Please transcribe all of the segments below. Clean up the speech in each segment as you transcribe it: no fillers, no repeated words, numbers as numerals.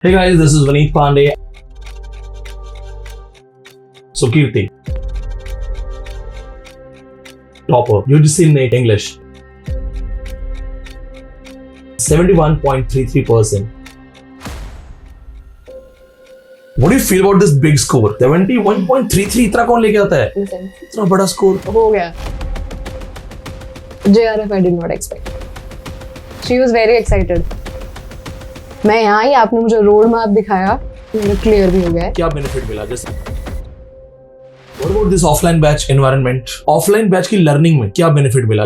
Hey guys, this is Vineet Pandey. So Kirti, topper, UGC NET English, 71.33%. What do you feel about this big score? 71.33 इतना कौन लेके आता है? इतना बड़ा स्कोर हो गया. JRF I did not expect. She was very excited. मैं यहाँ ही, आपने मुझे रोड मैप दिखाया, मेरा क्लियर भी हो गया है. क्या बेनिफिट मिला? जैसे What about this offline batch environment? Offline batch की लर्निंग में क्या बेनिफिट मिला?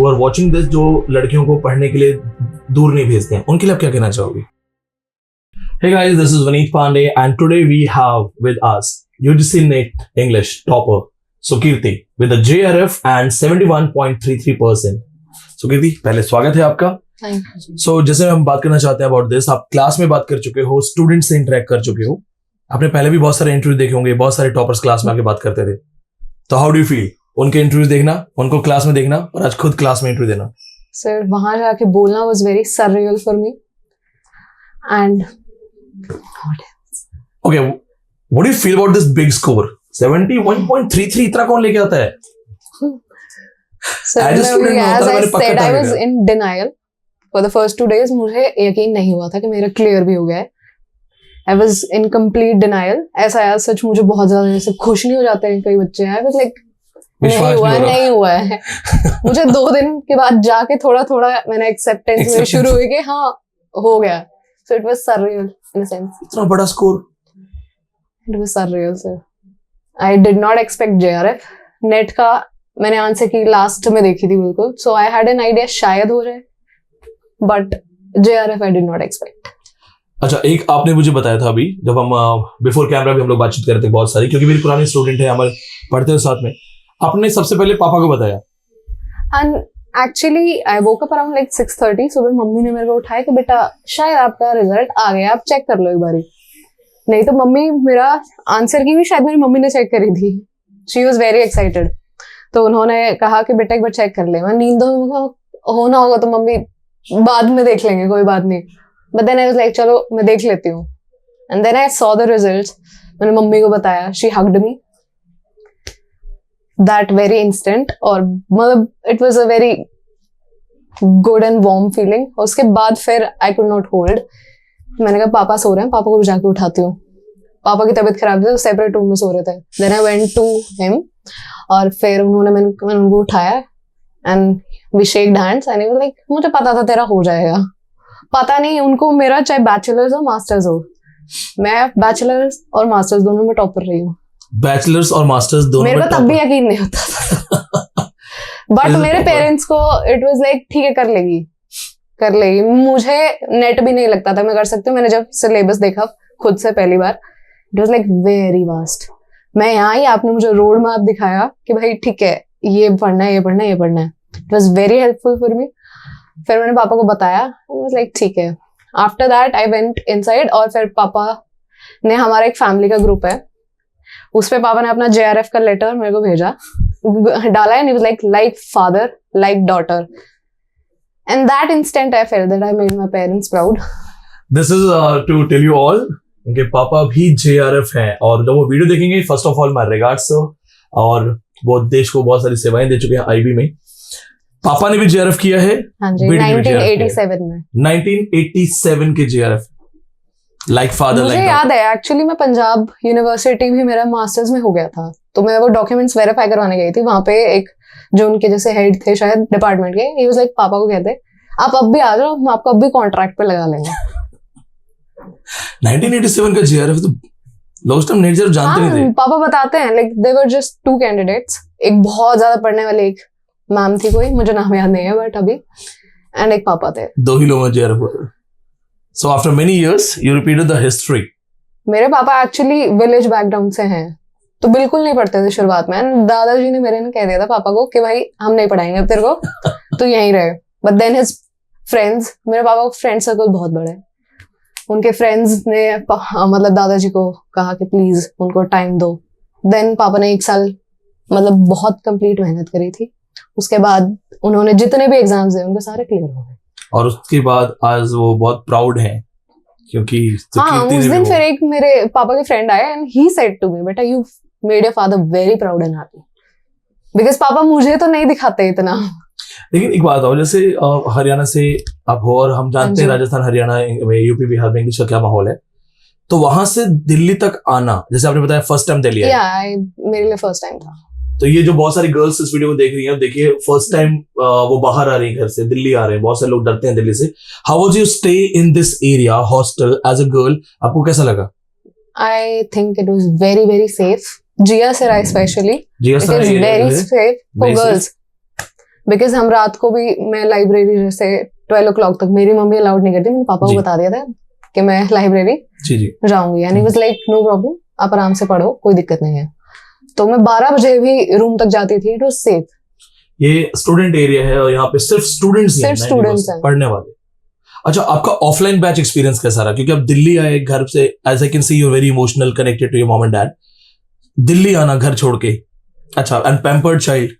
और वाचिंग दिस, जो लड़कियों को पढ़ने के लिए दूर नहीं भेजते हैं, उनके लिए आप क्या कहना चाहोगे? Hey guys, this is Vineet Pandey and today we have with us UGC NET English topper Sukirti with a JRF and 71.33%. Sukirti, पहले स्वागत है आपका. जैसे हम बात करना चाहते हैं अबाउट दिस, आप क्लास में बात कर चुके हो, स्टूडेंट से इंटरेक्ट कर चुके हो, आपने पहले भी बहुत सारे इंटरव्यू देखे होंगे, बहुत सारे टॉपर्स क्लास में आके बात करते थे. तो हाउ डू यू फील उनके इंटरव्यूज देखना, उनको क्लास में देखना और आज खुद क्लास में इंटरव्यू देना? सर, वहां जाके बोलना was very surreal for me and okay, what do you feel about this big score? 71.33 इतना कौन लेके आता है? Sir, I was in denial for the first 2 days. मुझे यकीन नहीं हुआ था कि मेरा क्लियर भी हो गया है. I was in complete denial. ऐसा यार, सच मुझे बहुत ज्यादा जैसे खुश नहीं हो जाते हैं कई बच्चे. I was like नहीं हुआ है. मुझे 2 दिन के बाद जाके थोड़ा थोड़ा मैंने एक्सेप्टेंस में शुरू हुई कि हाँ हो गया. So it was surreal in a sense. इतना बड़ा score. It was surreal, sir. I did not expect JRF. Net का मैंने आंसर की लास्ट में देखी थी बिल्कुल. So I had an idea शायद हो जाए. But JRF I did not expect. अच्छा, एक आपने मुझे बताया था अभी, जब हम बिफोर कैमरा भी हम लोग बातचीत कर रहे थे बहुत सारी, क्योंकि मेरी पुरानी स्टूडेंट है, हमारे पढ़ते हैं साथ में. आपने सबसे पहले पापा को बताया. And actually I woke up around like 6:30. सुबह मम्मी ने मेरे को उठाया कि बेटा शायद आपका रिजल्ट आ गया, आप चेक कर लो एक बारी. नहीं तो मम्मी, मेरा आंसर की भी शायद मेरी मम्मी ने चेक करी थी. She was very excited. तो उन्होंने कहा कि बेटा एक बार चेक कर ले. मैं नींद होना होगा तो मम्मी बाद में देख लेंगे, कोई बात नहीं. But then I was like, चलो मैं देख लेती हूँ. And then I saw the results. मैंने मम्मी को बताया. She hugged me that very instant. और मतलब it was a very good and warm feeling. उसके बाद फिर I could not hold. मैंने कहा पापा सो रहे हैं, पापा को भी जाके उठाती हूँ. पापा की तबीयत खराब थी, सेपरेट रूम में सो रहे थे. Then I went to him. और फिर मैंने उनको उठाया and we shaked hands and he was like, मुझे पता था तेरा हो जाएगा. पता नहीं उनको मेरा चाहे बैचलर्स हो मास्टर्स हो, मैं बैचलर्स और मास्टर्स दोनों में टॉपर रही हूँ. बैचलर्स और मास्टर्स दोनों में? मेरे को तब भी यकीन नहीं होता था. बट मेरे पेरेंट्स को इट वाज लाइक ठीक है, कर लेगी. मुझे नेट भी नहीं लगता था मैं कर सकती हूँ. मैंने जब सिलेबस देखा खुद से पहली बार, it was like very vast. मैं यहाँ ही, आपने मुझे रोड मैप दिखाया कि भाई ठीक है, ये पढ़ना है, ये पढ़ना है, ये पढ़ना है. It was very helpful for me. फिर मैंने पापा को बताया. आई वाज लाइक ठीक है. After that I went inside और फिर पापा ने, हमारा एक फैमिली का ग्रुप है, उस पे पापा ने अपना JRF का लेटर मेरे को भेजा, डाला. And he was like father, like daughter. And that instant I felt that I made my parents proud. This is to tell you all, उनके पापा भी JRF हैं और जब वो वीडियो देखेंगे, first of all my regards. और वो देश को बहुत सारी सेवाएं दे चुके हैं IB में. पापा ने भी JRF किया है. हाँ जी, 1987 में. 1987 के JRF, लाइक फादर. मुझे याद है एक्चुअली, मैं पंजाब यूनिवर्सिटी भी मेरा मास्टर्स में हो गया था, तो मैं वो डॉक्यूमेंट्स वेरीफाई करवाने गई थी. वहां पे एक जो उनके जैसे हेड थे शायद डिपार्टमेंट के, ही वाज लाइक पापा को कहते आप अब भी आ जाओ, हम आपको अब भी कॉन्ट्रैक्ट पे लगा लेंगे. 1987 का JRF तो लॉस्ट टाइम नेट JRF जानते नहीं थे. पापा बताते हैं like they were just 2 candidates. एक बहुत ज्यादा पढ़ने वाली एक मैम थी, कोई मुझे नाम याद नहीं है बट अभी, एंड एक पापा थे. 2 ही लोग JRF हुए. So after many years you repeated the history. मेरे पापा एक्चुअली विलेज बैकग्राउंड से हैं, तो बिल्कुल नहीं पढ़ते थे शुरुआत में. दादाजी ने मेरे ने कह दिया था पापा को कि भाई हम नहीं पढ़ाएंगे अब तेरे को, तो यहीं रहे. बट देन हिज फ्रेंड्स, मेरे पापा का फ्रेंड सर्कल बहुत बड़ा है. उनके फ्रेंड्स ने मतलब दादाजी को कहा कि प्लीज उनको टाइम दो. देन पापा ने 1 साल मतलब बहुत कंप्लीट मेहनत करी थी. उसके बाद उन्होंने जितने भी एग्जाम्स दिए उनके सारे क्लियर हो गए. और उसके बाद आज वो बहुत प्राउड हैं क्योंकि तो हाँ कीर्ति उस ने भी दिन वो फिर एक मेरे पापा के फ्रेंड आए and he said to me बेटा you made your father very proud and happy because पापा मुझे तो नहीं दिखाते इतना। लेकिन एक बात हो, जैसे हरियाणा से आप हो और हम जानते हैं हाँ जी। राजस्थान हरियाणा में यूपी बिहार में इंग्लिश का क्या माहौल है, तो वहां से दिल्ली तक आना, जैसे आपने बताया फर्स्ट टाइम दिल्ली आए, मेरे लिए फर्स्ट टाइम था। तो ये जो बहुत सारी गर्ल्स इस वीडियो को देख रही हैं, देखिए फर्स्ट टाइम वो बाहर आ रही हैं घर से, दिल्ली आ रहे हैं, बहुत सारे लोग डरते हैं दिल्ली से। How was you stay in this area hostel as a girl, आपको कैसा लगा? I think it was very very safe. Jia Sarai specially जी it is very safe for Very safe. Girls because हम रात को भी मैं लाइब्रेरी जैसे 12 o'clock तक मेरी मम्मी अलाउड नहीं करती, मैंने पापा को जी। बता दिया था कि मैं लाइब्रेरी जी जी जाऊंगी and he was like no problem आप आराम से पढ़ो कोई दिक्कत नहीं है। तो मैं 12 बजे भी रूम तक जाती थी, इट वाज सेफ। ये स्टूडेंट एरिया है और यहाँ पे सिर्फ स्टूडेंट्स ही हैं, सिर्फ 90% students हैं। पढ़ने वाले। अच्छा, आपका ऑफलाइन बैच एक्सपीरियंस कैसा रहा? क्योंकि आप दिल्ली आए घर से, as I can see you very emotional connected to your mom and dad. Delhi आना घर छोड़ के, अच्छा, एंड पैम्पर्ड चाइल्ड,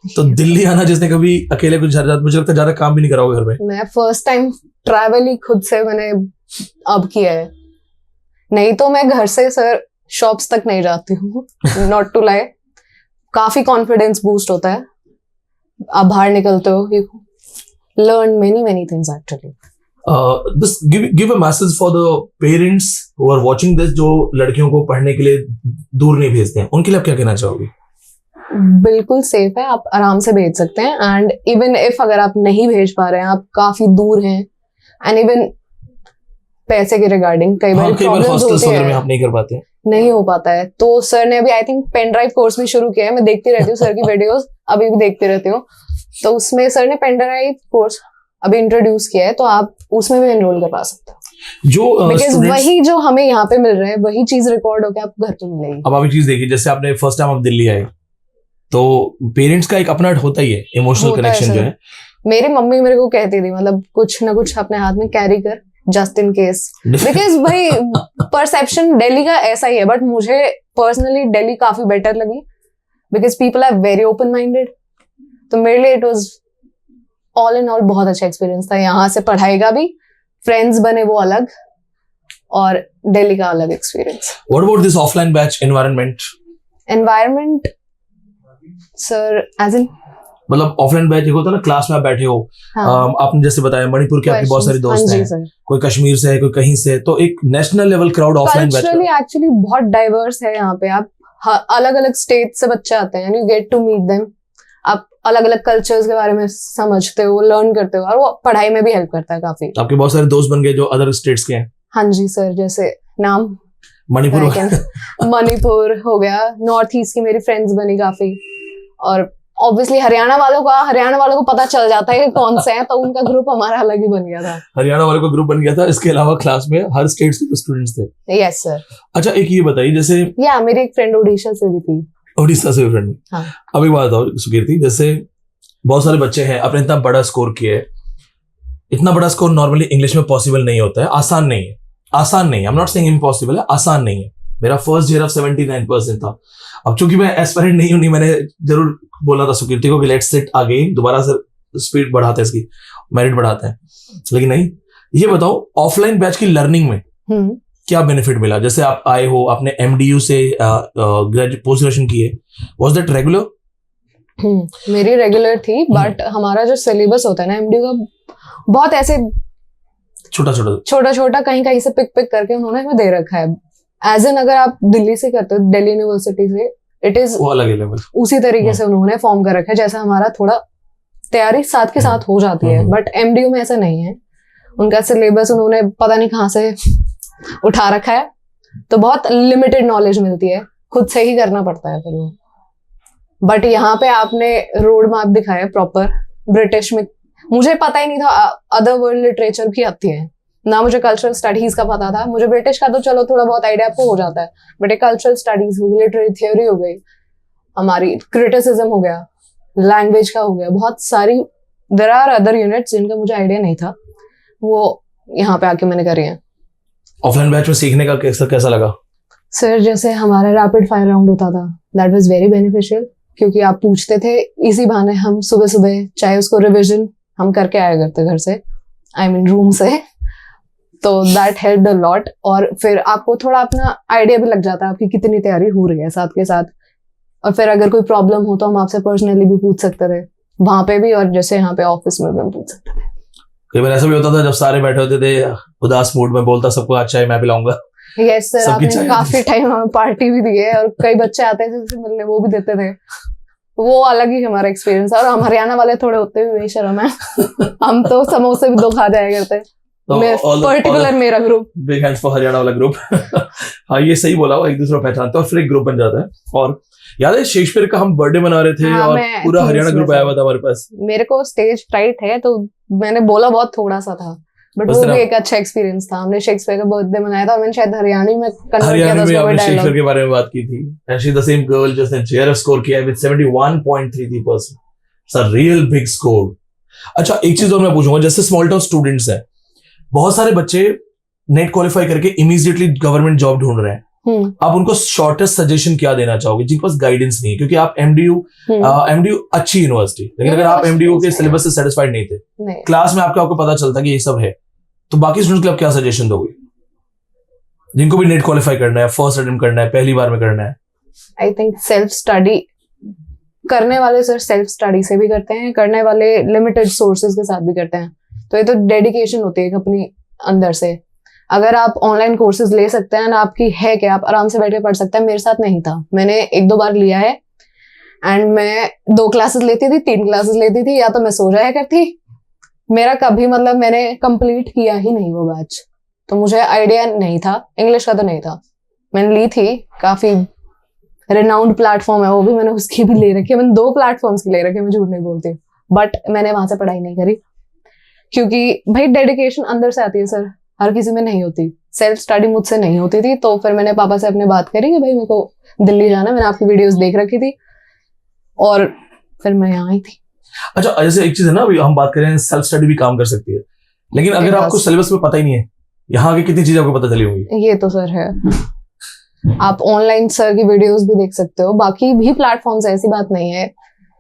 तो दिल्ली आना जिसने कभी अकेले कुछ मुझे लगता है ज्यादा काम भी नहीं करा होगा घर में। मैं फर्स्ट टाइम ट्रैवल ही खुद से मैंने अब किया है, नहीं तो मैं घर से सर शॉप्स तक नहीं जाती हूँ नॉट टू लाई। काफी कॉन्फिडेंस बूस्ट होता है, आप बाहर निकलते हो, you learn many things actually. This give a message for the parents who are watching this, जो लड़कियों को पढ़ने के लिए दूर नहीं भेजते हैं, उनके लिए आप क्या कहना चाहोगे? बिल्कुल सेफ है, आप आराम से भेज सकते हैं एंड इवन इफ अगर आप नहीं भेज पा रहे हैं, आप काफी दूर हैं एंड इवन पैसे के रिगार्डिंग कई बार कई बार प्रॉब्लम्स हॉस्टल्स होती वगैरह में है, आप नहीं कर पाते हैं। नहीं हो पाता है, तो सर ने अभी I think pen drive course भी शुरू किया है। मैं देखती रहती हूँ सर की वीडियोस, अभी भी देखती रहती हूँ। तो उसमें सर ने पेन ड्राइव कोर्स अभी इंट्रोड्यूस किया है, तो आप उसमें भी एनरोल करवा सकते हो। जो बिकॉज स्टूडेंट्स, वही जो हमें यहाँ पे मिल रहा है वही चीज रिकॉर्ड होकर आपको घर पे मिलेगी। अब आप एक चीज देखिए, जैसे आपने फर्स्ट टाइम आप दिल्ली आए, तो पेरेंट्स का एक अपना होता ही है इमोशनल होता है कनेक्शन जो सर। है। मेरी मम्मी मेरे को कहती थी मतलब कुछ ना कुछ अपने हाथ में कैरी कर जस्ट इन केस, बिकॉज भाई परसेप्शन दिल्ली का ऐसा ही है, बट मुझे पर्सनली दिल्ली काफी बेटर लगी because people are very open minded. तो मेरे लिए it was all in all बहुत अच्छा एक्सपीरियंस था। यहाँ से पढ़ाई का भी, फ्रेंड्स बने वो अलग, और दिल्ली का अलग experience. What about this offline batch environment? Environment sir as in मतलब ऑफलाइन बैच एक होता है ना, क्लास में आप बैठे हो, आपने जैसे बताया मणिपुर के आपके बहुत सारे दोस्त हैं, सर कोई कश्मीर से है, कोई कहीं से है, तो एक national level crowd offline batch culturally actually बहुत डाइवर्स है यहाँ पे। आप अलग अलग स्टेट से बच्चे आते हैं, you get to meet them, आप अलग अलग कल्चर्स के बारे में समझते हो, लर्न करते हो, और वो पढ़ाई में भी हेल्प करता है काफी। आपके बहुत सारे दोस्त बन गए जो अदर स्टेट्स के हैं। हाँ जी सर, जैसे नाम मणिपुर मणिपुर हो गया, नॉर्थ ईस्ट की मेरी फ्रेंड्स बनी काफी, और ऑब्वियसली हरियाणा वालों को पता चल जाता है कि कौन से हैं, तो उनका ग्रुप हमारा अलग ही बन गया था। हरियाणा वाले को ग्रुप बन गया था, इसके अलावा क्लास में हर स्टेट्स के स्टूडेंट्स थे। Yes sir. अच्छा, एक ये बताइए, जैसे या मेरी एक फ्रेंड उड़ीसा से भी थी। उड़ीसा से फ्रेंड। हाँ। अभी बात आओ सुकीर्ति, जैसे बहुत सारे बच्चे हैं, अपने इतना बड़ा स्कोर किए, इतना बड़ा स्कोर नॉर्मली इंग्लिश में पॉसिबल नहीं होता है, आसान नहीं है, I am not saying impossible है, आसान नहीं है। मेरा फर्स्ट ईयर ऑफ 79% था। अब चूंकि मैं एस्पिरेंट नहीं हूं, नहीं, मैंने जरूर बोला था सुकीर्ति को कि लेट्स सिट अगेन, दोबारा से स्पीड बढ़ाते हैं, इसकी मेरिट बढ़ाते हैं, लेकिन नहीं। ये बताओ, ऑफलाइन बैच की लर्निंग में क्या बेनिफिट मिला? जैसे आप आए हो, आपने MDU से पोस्ट ग्रेजुएशन की है, वाज दैट रेगुलर? मेरी रेगुलर थी, बट हमारा जो सिलेबस होता है ना MDU का, बहुत ऐसे छोटा छोटा कहीं से पिक करके उन्होंने हमें दे रखा है। एज एन अगर आप दिल्ली से करते हो, दिल्ली यूनिवर्सिटी से, इट इज वो अलग लेवल, उसी तरीके से उन्होंने फॉर्म कर रखा है, जैसा हमारा थोड़ा तैयारी साथ के साथ हो जाती है, बट MDU में ऐसा नहीं है। उनका सिलेबस उन्होंने पता नहीं कहाँ से उठा रखा है, तो बहुत लिमिटेड नॉलेज मिलती है, खुद से ही करना पड़ता है फिर वो। बट यहाँ पे आपने रोड मैप दिखाया प्रॉपर ब्रिटिश में, मुझे पता ही नहीं था अदर वर्ल्ड लिटरेचर भी आती है ना, मुझे कल्चरल स्टडीज का पता था। मुझे ब्रिटिश का तो चलो थोड़ा बहुत आइडिया आपको हो जाता है, बट एक कल्चरल स्टडीज हो गई, लिटरेरी थ्योरी हो गई, हमारी क्रिटिसिज्म हो गया, लैंग्वेज का हो गया, बहुत सारी देयर आर अदर यूनिट्स जिनका मुझे आइडिया नहीं था, वो यहाँ पे आके मैंने करी है। ऑफलाइन बैच में सीखने का कैसा लगा? सर जैसे हमारा रैपिड फायर राउंड होता था, दैट वाज वेरी बेनिफिशियल, क्योंकि आप पूछते थे, इसी बहाने हम सुबह सुबह चाहे उसको रिविजन हम करके आया करते घर से, आई मीन रूम से, तो दैट हेल्प्ड अ लॉट। और फिर आपको थोड़ा अपना आइडिया भी लग जाता है आपकी कितनी तैयारी हो रही है साथ के साथ। और फिर अगर कोई प्रॉब्लम हो तो हम आपसे पर्सनली भी पूछ सकते थे वहां पे भी, और जैसे यहाँ पे ऑफिस में भी हम पूछ सकते थे। कई बार ऐसा भी होता था जब सारे बैठे होते थे उदास मूड में, बोलता सबको अच्छा है मैं पिलाऊंगा। यस सर, सबकी आपने चाय काफी टाइम हमें पार्टी भी दी है, और कई बच्चे आते थे जिनसे मिलने, वो भी देते थे। वो अलग ही हमारा एक्सपीरियंस है। और हम हरियाणा वाले थोड़े होते हुए बेशर्म है। हम तो समोसे भी 2 खा जाया करते। पर्टिकुलर मेरा group, big hands for Haryana वाला ग्रुप। हाँ ये सही बोला, वो एक दूसरे को पहचानते हैं और फिर एक ग्रुप बन जाता है। और याद है शेक्सपियर का हम बर्थडे मना रहे थे, हाँ, और मैं पूरा थी हरियाणा उसमें ग्रुप से। आया हुआ था हमारे पास। मेरे को स्टेज फ्राइट है तो मैंने बोला बहुत थोड़ा सा था, बट बस वो तेरा- भी एक अच्छा एक्सपीरियंस था। हमने शेक्सपियर का बर्थडे मनाया था और मैंने शायद हरियाणवी में कन्वर्ट किया हरियाणा था में उसको आपने शेक्सपियर डायलॉग। के बारे में बात की थी, and she the same girl जिसने जेआरएफ स्कोर किया है with 71.33%। It's a real big score. अच्छा एक चीज और मैं पूछूंगा, जैसे स्मॉल टाउन स्टूडेंट्स हैं, बहुत सारे बच्चे नेट क्वालिफाई करके इमीडिएटली गवर्नमेंट जॉब ढूंढ रहे हैं, आप उनको शॉर्टेस्ट सजेशन क्या देना चाहोगे जिनके पास गाइडेंस नहीं है? क्योंकि आप एमडीयू अच्छी यूनिवर्सिटी, लेकिन अगर आप एमडीयू के सिलेबस से सेटिस्फाइड नहीं थे, क्लास में आपको पता चलता कि ये सब है, तो बाकी स्टूडेंट्स के लिए आप क्या सजेशन दोगे जिनको भी नेट क्वालिफाई करना है, फर्स्ट अटेम्प्ट करना है, पहली बार में करना है? आई थिंक सेल्फ स्टडी करने वाले सर सेल्फ स्टडी से भी करते हैं, करने वाले लिमिटेड सोर्सेज के साथ भी करते हैं। तो ये तो डेडिकेशन होती है अपनी अंदर से। अगर आप ऑनलाइन कोर्सेज ले सकते हैं ना, आपकी है कि आप आराम से बैठ के पढ़ सकते हैं। मेरे साथ नहीं था, मैंने 1-2 बार लिया है, एंड मैं 2 क्लासेस लेती थी, 3 क्लासेस लेती थी, या तो मैं सो जाया करती। मेरा कभी मतलब मैंने कंप्लीट किया ही नहीं वो बैच, तो मुझे आइडिया नहीं था। इंग्लिश का तो नहीं था, मैंने ली थी, काफी रिनाउंड प्लेटफॉर्म है वो भी, मैंने उसकी भी ले रखी है। मैंने 2 प्लेटफॉर्म्स की ले रखी है, मैं झूठ नहीं बोलती, बट मैंने वहां से पढ़ाई नहीं करी। क्योंकि भाई डेडिकेशन अंदर से आती है सर, हर किसी में नहीं होती। सेल्फ स्टडी मुझसे नहीं होती थी, तो फिर मैंने पापा से अपने बात करी कि भाई मेरे को दिल्ली जाना, मैंने आपकी वीडियोस देख रखी थी और फिर मैं यहाँ आई थी। अच्छा जैसे एक चीज है ना, अभी हम बात कर रहे हैं सेल्फ स्टडी भी काम कर सकती है, लेकिन अगर आपको सिलेबस में पता ही नहीं है, यहाँ आगे कितनी चीजें आपको पता चली होंगी? ये तो सर है, आप ऑनलाइन सर की वीडियोस भी देख सकते हो, बाकी भी प्लेटफॉर्म्स, ऐसी बात नहीं है।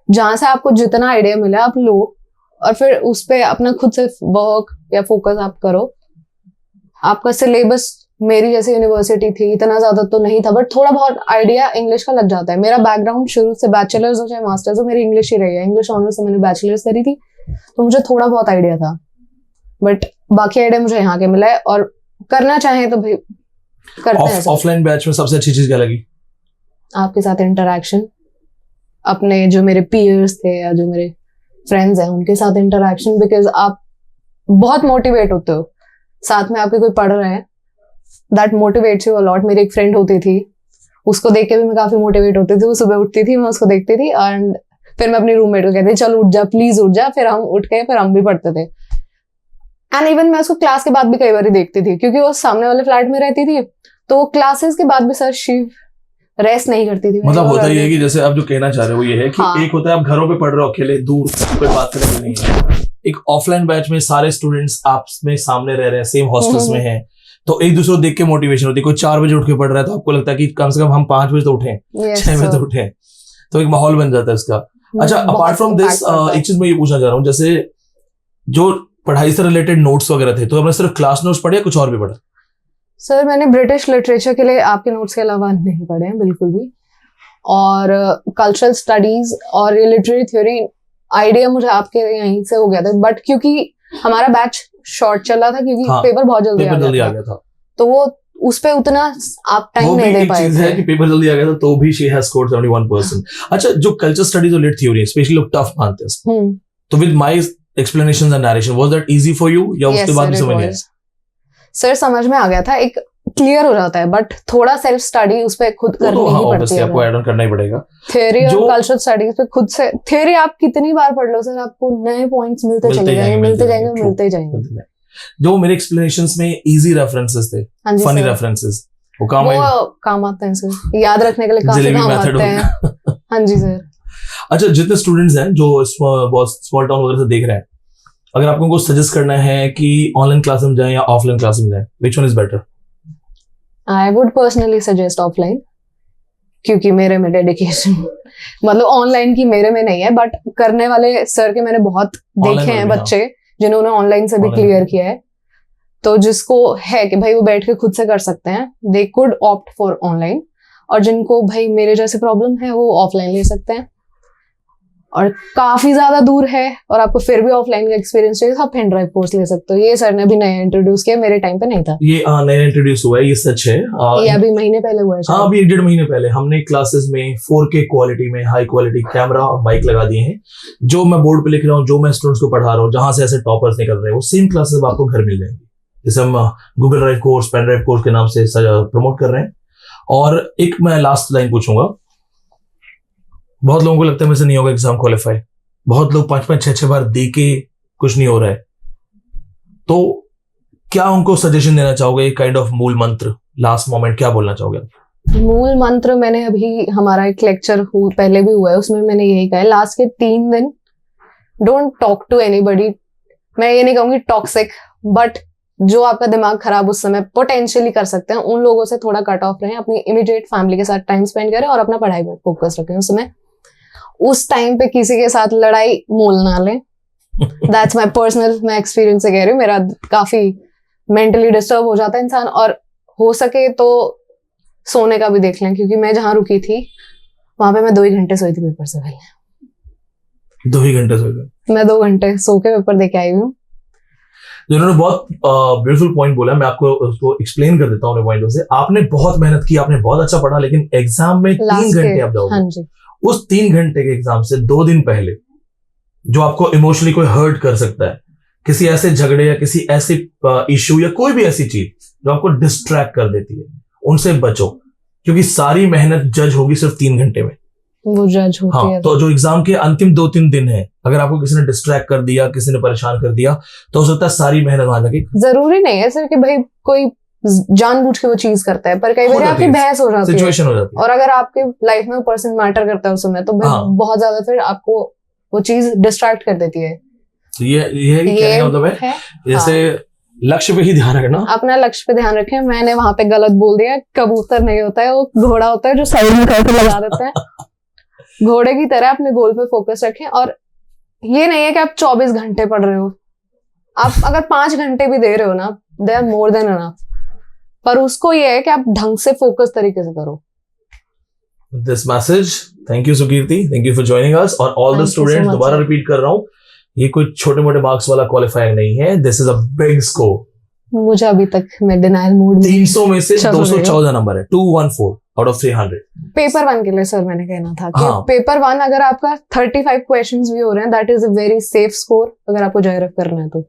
जहां से आपको जितना आइडिया मिला आप लो, और फिर उस पे अपना खुद से वर्क या फोकस आप करो। आपका सिलेबस मेरी जैसे यूनिवर्सिटी थी, इतना ज्यादा तो नहीं था, बट थोड़ा बहुत आइडिया इंग्लिश का लग जाता है। मेरा बैकग्राउंड शुरू से बैचलर्स हो चाहे मास्टर्स हो, मेरी इंग्लिश ही रही है। इंग्लिश ऑनर्स से मैंने बैचलर्स करी थी, तो मुझे थोड़ा बहुत आइडिया था, बट बाकी आइडिया मुझे यहाँ के मिला है। और करना चाहे तो भाई करते हैं। ऑफलाइन बैच में सबसे अच्छी चीज क्या लगी? आपके साथ इंटरेक्शन, अपने जो मेरे पीयर्स थे या जो मेरे फ्रेंड्स हैं उनके साथ इंटरेक्शन, बिकॉज आप बहुत मोटिवेट होते हो, साथ में आपके कोई पढ़ रहे हैं, that motivates you a lot. मेरी एक फ्रेंड होती थी, उसको देख के भी मैं काफी मोटिवेट होती थी। वो सुबह उठती थी, मैं उसको देखती थी, एंड फिर मैं अपनी रूममेट को कहती थी चल उठ जा, प्लीज उठ जा। फिर हम उठ के फिर हम भी पढ़ते थे। एंड इवन मैं उसको क्लास के बाद भी कई बार देखती थी, क्योंकि वो सामने वाले फ्लैट में रहती थी, तो वो क्लासेस के बाद भी सर शिव रेस्ट नहीं करती थी। मतलब होता ही है कि जैसे आप जो कहना चाह रहे हो ये है कि हाँ। एक होता है आप घरों पे पढ़ रहे हो अकेले, दूर कोई बात करने नहीं है। एक ऑफलाइन बैच में सारे स्टूडेंट्स आपस में सामने रह रहे हैं, सेम हॉस्टल्स में हैं, तो एक दूसरे को देख के मोटिवेशन होती है। कोई 4 बजे उठ के पढ़ रहा है तो आपको लगता है कि कम से कम हम 5 बजे तो उठे, 6 बजे तो उठे, तो एक माहौल बन जाता है इसका। अच्छा अपार्ट फ्रॉम दिस एक चीज मैं ये पूछना चाह रहा हूँ, जैसे जो पढ़ाई से रिलेटेड नोट्स वगैरह थे, तो आपने सिर्फ क्लास नोट्स पढ़े या कुछ और भी पढ़ा? सर मैंने ब्रिटिश लिटरेचर के लिए आपके नोट्स के अलावा नहीं पढ़े हैं बिल्कुल भी, और कल्चरल स्टडीज और लिटरेरी थ्योरी आइडिया मुझे आपके यहीं से हो गया था, बट क्योंकि हमारा बैच शॉर्ट चला था, क्योंकि हाँ, पेपर बहुत जल्दी पेपर जल्दी आ आ गया गया था, तो वो उस पे उतना आप टाइम वो भी नहीं दे एक पाए चीज है कि पेपर जल्दी आ गया था, तो भी शी हैज स्कोर्ड 71%। अच्छा जो कल्चर स्टडीज और लिट थ्योरी स्पेशली लोग टफ मानते हैं इसको, तो with my explanations and narration was that easy for you, या उसके बाद भी समझ नहीं आया? सर समझ में आ गया था, एक क्लियर हो जाता है, बट थोड़ा सेल्फ स्टडी उस पे खुद करनी ही पड़ती है। आपको ऐड ऑन करना ही पड़ेगा। थ्योरी और कल्चरल स्टडीज पे खुद से, थ्योरी आप कितनी बार पढ़ लो सर, आपको नए पॉइंट्स मिलते जाएंगे। जो मेरे एक्सप्लेनेशंस में इजी रेफरेंसेस थे, फनी रेफरेंसेस, वो काम आते हैं सर, याद रखने के लिए काफी काम आते हैं। हाँ जी सर। अच्छा जितने स्टूडेंट्स हैं जो स्मॉल टाउन वगैरह से देख रहे हैं, अगर आपको उनको सजेस्ट करना है कि ऑनलाइन क्लास में जाएं या ऑफलाइन क्लास में जाएं, which one is better? I would personally suggest offline, क्योंकि मेरे में डेडिकेशन मतलब ऑनलाइन की मेरे में नहीं है, बट करने वाले सर के मैंने बहुत देखे हैं बच्चे जिन्होंने ऑनलाइन से भी क्लियर किया है, तो जिसको है कि भाई वो बैठ के खुद से कर सकते हैं, they could opt for online, और जिनको भाई मेरे जैसे प्रॉब्लम है वो ऑफलाइन ले सकते हैं। और काफी ज्यादा दूर है और आपको फिर भी ऑफलाइन का एक्सपीरियंस चाहिए तो आप पेन ड्राइव कोर्स ले सकते हो। ये सर ने भी नया इंट्रोड्यूस किया, मेरे टाइम पे नहीं था। ये नया इंट्रोड्यूस हुआ है, ये सच है। ये अभी महीने पहले हुआ है शायद। हाँ, अभी 1-1.5 महीने पहले हमने क्लासेस में 4K क्वालिटी में हाई क्वालिटी कैमरा माइक लगा दिए हैं। जो मैं बोर्ड पे लिख रहा हूँ, जो मैं स्टूडेंट्स को पढ़ा रहा हूँ, जहां से ऐसे टॉपर्स निकल रहे हैं, वो सेम क्लासेस आपको घर मिल जाएंगी। जैसे हम Google drive course, pen drive course के नाम से प्रमोट कर रहे हैं। और एक मैं लास्ट लाइन पूछूंगा, बहुत लोगों को लगता है मेरे से नहीं होगा एग्जाम क्वालिफाई, बहुत लोग 5-5, 6-6 बार दे के कुछ नहीं हो रहा है, तो क्या उनको सजेशन देना चाहोगे? काइंड ऑफ मूल मंत्र, लास्ट मोमेंट क्या बोलना चाहोगे? मूल मंत्र मैंने अभी, हमारा एक लेक्चर पहले भी हुआ है, उसमें मैंने यही कहा है, लास्ट के 3 दिन डोंट टॉक टू एनीबडी। मैं ये नहीं कहूंगी टॉक्सिक, बट जो आपका दिमाग खराब उस समय पोटेंशियली कर सकते हैं, उन लोगों से थोड़ा कट ऑफ रहें, अपनी इमीडिएट फैमिली के साथ टाइम स्पेंड करें और अपना पढ़ाई में फोकस रखें। उस समय उस टाइम पे किसी के साथ लड़ाई मोल ना लें। दैट्स माई पर्सनल, मैं एक्सपीरियंस से कह रही हूँ, मेरा काफी मेंटली डिस्टर्ब हो जाता है इंसान। और हो सके तो सोने का भी देख लें, क्योंकि मैं जहां रुकी थी वहां पे मैं 2 ही घंटे सोई थी पेपर से पहले। 2 ही घंटे सोए थे? मैं 2 घंटे सो के पेपर दे के आई हूँ। जिन्होंने बहुत ब्यूटीफुल पॉइंट बोला, मैं आपको उसको एक्सप्लेन कर देता हूँ अपने पॉइंट से। आपने बहुत मेहनत की, आपने बहुत अच्छा पढ़ा, लेकिन एग्जाम में 3 घंटे आप जाओगे। हाँ जी। उस 3 घंटे के एग्जाम से 2 दिन पहले जो आपको इमोशनली कोई हर्ट कर सकता है, किसी ऐसे झगड़े या किसी ऐसी इश्यू या कोई भी ऐसी चीज जो आपको डिस्ट्रैक्ट कर देती है, उनसे बचो, क्योंकि सारी मेहनत जज होगी सिर्फ 3 घंटे में। वो जज होती हाँ, है। तो जो एग्जाम के अंतिम 2-3 दिन है, अगर आपको किसी ने डिस्ट्रैक्ट कर दिया, किसी ने परेशान कर दिया, तो हो सकता है सारी मेहनत वहां लगी। जरूरी नहीं है सर कि भाई कोई जानबूझ के वो चीज करता है, पर कई बार आपकी बहस हो जाती है, सिचुएशन हो जाती है। और अगर आपके लाइफ में वो पर्सन मैटर करता है उस समय, तो बहुत ज्यादा फिर आपको वो चीज डिस्ट्रैक्ट कर देती है। तो ये कहने का मतलब है जैसे लक्ष्य पे ही ध्यान रखना, अपना लक्ष्य पे ध्यान रखें। मैंने वहां पे गलत बोल दिया, कबूतर नहीं होता है, वो घोड़ा होता है जो साइड में करके लगा देते हैं। घोड़े की तरह अपने गोल पे फोकस रखें। और ये नहीं है कि आप 24 घंटे पढ़ रहे हो, आप अगर 5 घंटे भी दे रहे हो ना, they are more than enough, पर उसको ये है कि आप ढंग से फोकस तरीके से करो। This message, thank you Sukirti, thank you for joining us. और ऑल द स्टूडेंट्स, दोबारा रिपीट कर रहा हूँ, ये कोई छोटे मोटे मार्क्स वाला क्वालिफायर नहीं है, this is a big score. मुझे अभी तक मैं डिनायल मूड में, 300 में से 214 नंबर है, 214 आउट ऑफ 300। पेपर 1 के लिए सर मैंने कहना था कि पेपर 1 अगर आपका 35 क्वेश्चंस भी हो रहे हैं, that is a very safe score अगर आपको JRF करना है तो।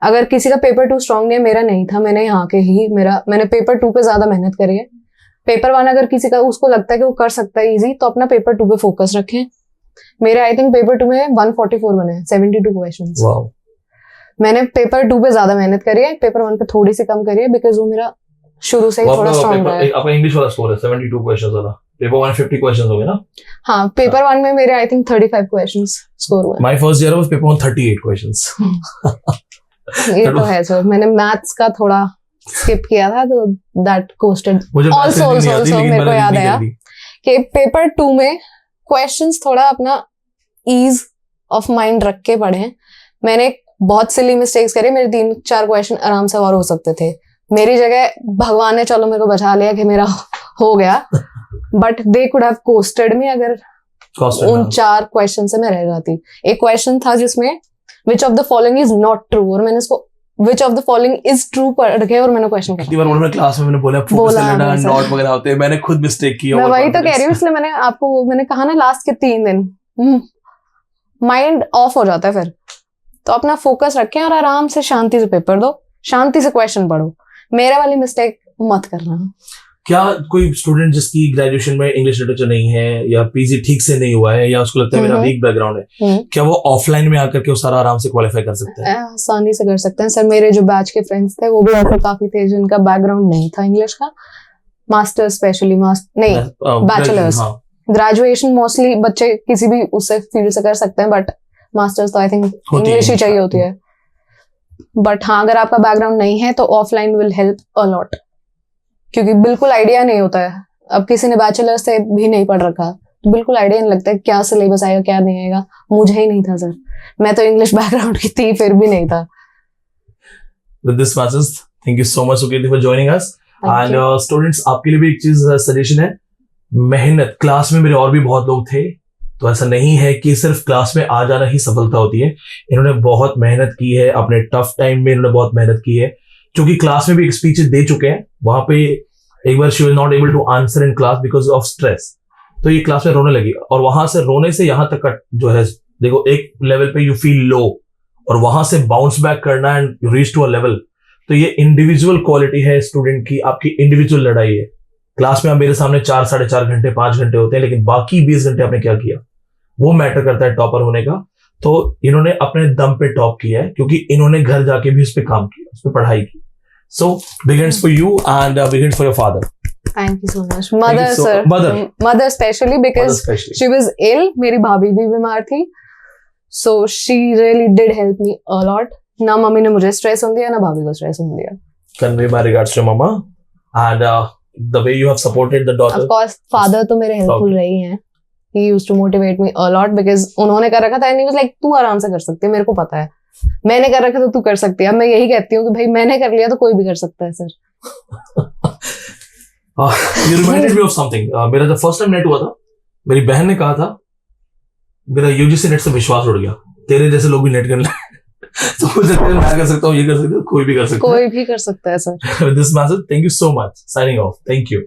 अगर किसी का पेपर 2 स्ट्रांग नहीं है, मेरा नहीं था, मैंने यहाँ के ही मैंने पेपर 2 पे ज्यादा मेहनत करी है। पेपर 1 अगर किसी का उसको लगता है कि वो कर सकता है इजी, तो अपना पेपर 2 पे फोकस रखें। मेरे आई थिंक पेपर 2 में 144 बने हैं, 72 क्वेश्चंस। वाओ। मैंने पेपर 2 पे ज्यादा मेहनत करी है, पेपर 1 पे थोड़ी सी कम करी है, बिकॉज वो मेरा शुरू से ही थोड़ा स्ट्रांग रहा है। आपका इंग्लिश वाला स्कोर है 72 क्वेश्चंस वाला, पेपर 150 क्वेश्चंस हो गए ना? हाँ, पेपर 1 में मेरे आई थिंक 35 क्वेश्चंस स्कोर हुए। My first year was paper 138 questions. ये तो है सर, मैंने मैथ्स का थोड़ा स्किप किया था, तो दैट कोस्टेड। ऑल्सो मेरे को याद आया कि पेपर 2 में क्वेश्चंस थोड़ा अपना ईज ऑफ माइंड रख के पढ़े। मैंने बहुत सिली मिस्टेक्स करी, मेरे 3-4 क्वेश्चन आराम से और हो सकते थे। मेरी जगह भगवान ने चलो मेरे को बचा लिया कि मेरा हो गया, बट दे कुड हैव कोस्टेड मी अगर उन 4 क्वेश्चन से मैं रह जाती। एक क्वेश्चन था जिसमें which of the following is not true, और मैंने इसको which of the following is true पढ़ के और मैंने क्वेश्चन किया। कितनी बार मैंने क्लास में मैंने बोला फोकस से लेना, नोट वगैरह होते हैं, मैंने खुद मिस्टेक की। मैं वही तो कह रही हूँ, इसलिए मैंने आपको मैंने कहा ना, लास्ट के 3 दिन माइंड ऑफ हो जाता है फिर। तो अपना फोकस रखें और आराम से शांति से पेपर दो, शांति से क्वेश्चन पढ़ो। मेरा वाली मिस्टेक मत करना। क्या कोई स्टूडेंट जिसकी ग्रेजुएशन में इंग्लिश लिटरेचर नहीं है, या पीजी ठीक से नहीं हुआ है, या उसको लगता है मेरा वीक बैकग्राउंड है, क्या वो ऑफलाइन में आकर के वो सारा आराम से क्वालिफाई कर सकते हैं? आसानी से कर सकते हैं सर। मेरे जो बैच के फ्रेंड्स थे वो भी ऐसे काफी थे जिनका बैकग्राउंड नहीं था इंग्लिश का। मास्टर्स स्पेशली नहीं, बैचलर्स, ग्रेजुएशन मोस्टली बच्चे किसी भी उससे फील्ड से कर सकते हैं, बट मास्टर्स तो आई थिंक इंग्लिश ही चाहिए होती है। बट हाँ, अगर आपका बैकग्राउंड नहीं है तो offline will help a lot, क्योंकि बिल्कुल आइडिया नहीं होता है। अब किसी ने बैचलर से भी नहीं पढ़ रखा तो बिल्कुल आइडिया नहीं लगता है क्या सिलेबस आएगा क्या नहीं आएगा। मुझे ही नहीं था सर, मैं तो इंग्लिश बैकग्राउंड की थी, फिर भी नहीं था। With this message, thank you so much Sukriti for joining us. Thank and you. Students, आपके लिए भी एक चीज सजेशन है. मेहनत. क्लास में मेरे और भी बहुत लोग थे, तो ऐसा नहीं है कि सिर्फ क्लास में आ जाना ही सफलता होती है. इन्होंने बहुत मेहनत की है, अपने टफ टाइम में इन्होंने बहुत मेहनत की है, क्योंकि क्लास में भी एक स्पीच दे चुके हैं. वहां पे एक बार she was not able to answer in class because of stress, तो ये क्लास में रोने लगी. और वहां से रोने से यहाँ तक का जो है, देखो एक लेवल पे यू फील लो और वहां से बाउंस बैक करना and reach to a level, तो ये इंडिविजुअल क्वालिटी है स्टूडेंट की, आपकी इंडिविजुअल लड़ाई है. क्लास में आप मेरे सामने 4 साढ़े 4 घंटे 5 घंटे होते हैं, लेकिन बाकी 20 घंटे आपने क्या किया, वो मैटर करता है टॉपर होने का. तो इन्होंने अपने दम पे टॉप किया है, क्योंकि इन्होंने घर जाके भी उस पर काम किया, उस पर पढ़ाई की. So begins for you and begins for your father. Thank you so much. Mother, so- sir. mother. Mother especially because Especially. she was ill. मेरी भाभी भी बीमार थी. So she really did help me a lot. ना mummy ने मुझे stress होने दिया, ना भाभी को स्ट्रेस होने दिया. Convey my regards to mama and the way you have supported the daughter. Of course, father तो मेरे हेल्पफुल रहे ही हैं. He used to motivate me a lot because उन्होंने कर रखा था and he was like तू आराम से कर सकती है, मेरे को पता है. मैंने कर रखा तो तू कर सकती है. अब मैं यही कहती हूँ कि भाई मैंने कर लिया तो कोई भी कर सकता है sir. You reminded me of something. मेरा जब फर्स्ट टाइम नेट हुआ था, मेरी बहन ने कहा था, मेरा यूजीसी नेट से विश्वास उड़ गया, तेरे जैसे लोग भी नेट कर ले. तो मुझे मैं कर सकता हूँ, ये कर सकता हूँ, कोई भी कर सकता है. कोई भी कर सकता है sir. With this message, thank you so much. Signing off. Thank you.